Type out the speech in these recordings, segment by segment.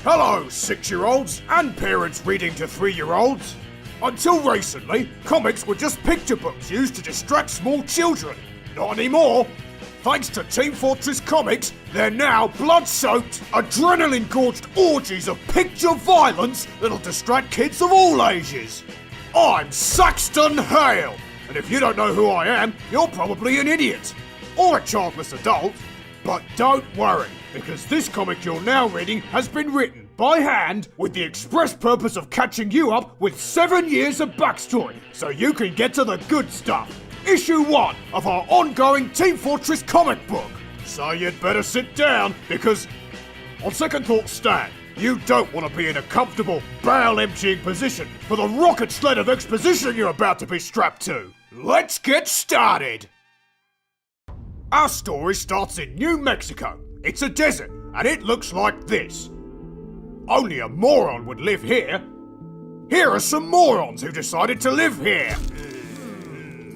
Hello, 6-year-olds and parents reading to 3-year-olds. Until recently, comics were just picture books used to distract small children. Not anymore. Thanks to Team Fortress Comics, they're now blood-soaked, adrenaline-gorged orgies of picture violence that'll distract kids of all ages. I'm Saxton Hale, and if you don't know who I am, you're probably an idiot. Or a childless adult. But don't worry, because this comic you're now reading has been written by hand with the express purpose of catching you up with 7 years of backstory, so you can get to the good stuff. Issue 1 of our ongoing Team Fortress comic book. So you'd better sit down, because on second thought, Stan, you don't want to be in a comfortable, barrel-emptying position for the rocket sled of exposition you're about to be strapped to. Let's get started! Our story starts in New Mexico. It's a desert, and it looks like this. Only a moron would live here. Here are some morons who decided to live here.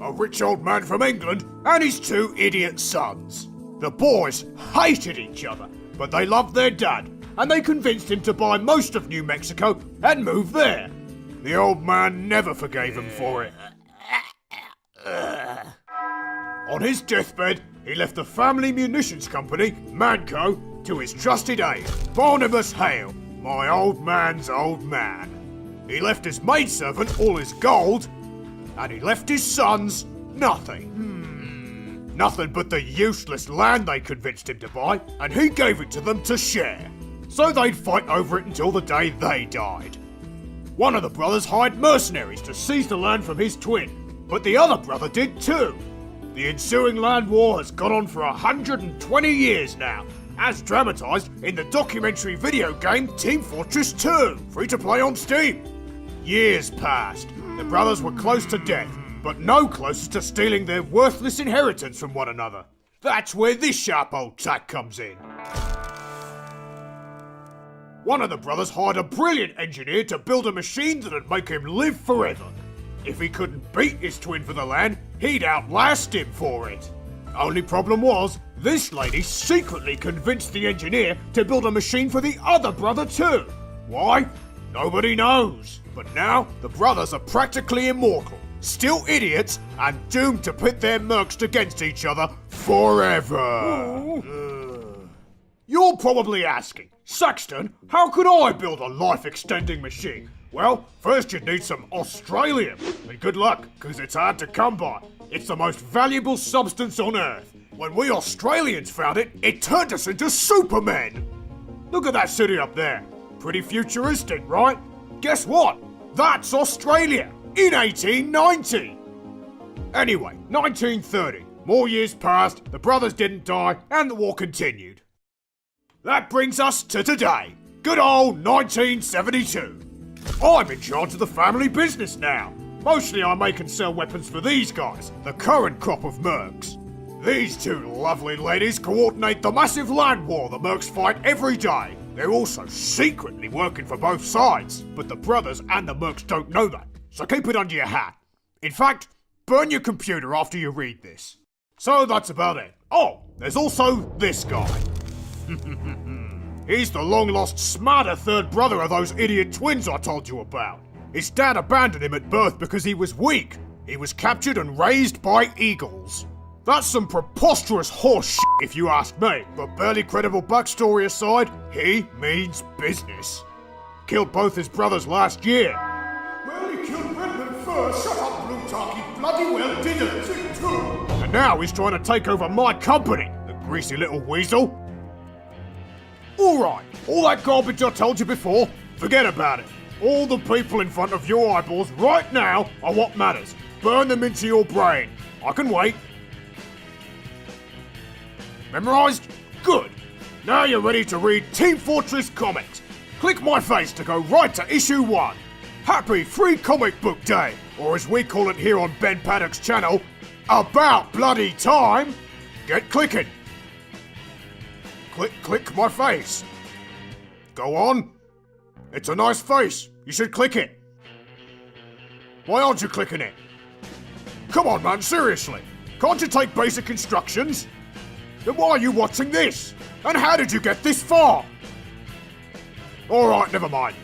A rich old man from England and his 2 idiot sons. The boys hated each other, but they loved their dad, and they convinced him to buy most of New Mexico and move there. The old man never forgave him for it. On his deathbed, he left the family munitions company, Manco, to his trusted aide, Barnabas Hale, my old man's old man. He left his maidservant all his gold, and he left his sons nothing. Nothing but the useless land they convinced him to buy, and he gave it to them to share. So they'd fight over it until the day they died. One of the brothers hired mercenaries to seize the land from his twin, but the other brother did too. The ensuing land war has gone on for 120 years now, as dramatised in the documentary video game Team Fortress 2, free to play on Steam. Years passed. The brothers were close to death, but no closer to stealing their worthless inheritance from one another. That's where this sharp old tack comes in. One of the brothers hired a brilliant engineer to build a machine that'd make him live forever. If he couldn't beat his twin for the land, he'd outlast him for it. Only problem was, this lady secretly convinced the engineer to build a machine for the other brother too. Why? Nobody knows. But now, the brothers are practically immortal, still idiots, and doomed to pit their mercs against each other forever. You're probably asking, Saxton, how could I build a life-extending machine? Well, first you'd need some Australium, and good luck, because it's hard to come by. It's the most valuable substance on Earth. When we Australians found it, it turned us into Supermen. Look at that city up there. Pretty futuristic, right? Guess what? That's Australia, in 1890. Anyway, 1930. More years passed, the brothers didn't die, and the war continued. That brings us to today. Good old 1972. I'm in charge of the family business now. Mostly I make and sell weapons for these guys, the current crop of mercs. These 2 lovely ladies coordinate the massive land war the mercs fight every day. They're also secretly working for both sides, but the brothers and the mercs don't know that, so keep it under your hat. In fact, burn your computer after you read this. So that's about it. Oh, there's also this guy. He's the long-lost smarter third brother of those idiot twins I told you about. His dad abandoned him at birth because he was weak. He was captured and raised by eagles. That's some preposterous horse shit if you ask me, but barely credible backstory aside, he means business. Killed both his brothers last year. Well, he killed Redmond first. Shut up, Plutarch, he bloody well did it too. And now he's trying to take over my company, the greasy little weasel. Alright, all that garbage I told you before, forget about it. All the people in front of your eyeballs right now are what matters. Burn them into your brain. I can wait. Memorized? Good. Now you're ready to read Team Fortress Comics. Click my face to go right to issue 1. Happy Free Comic Book Day, or as we call it here on Ben Paddock's channel, About Bloody Time. Get clicking. Click my face. Go on. It's a nice face. You should click it. Why aren't you clicking it? Come on, man, seriously. Can't you take basic instructions? Then why are you watching this? And how did you get this far? Alright, never mind.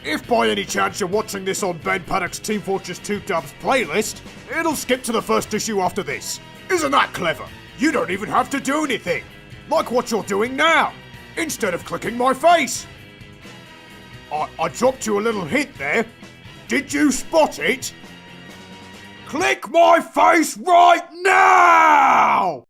If by any chance you're watching this on Ben Paddock's Team Fortress 2 Dubs playlist, it'll skip to the first issue after this. Isn't that clever? You don't even have to do anything. Like what you're doing now, instead of clicking my face. I dropped you a little hint there. Did you spot it? Click my face right now!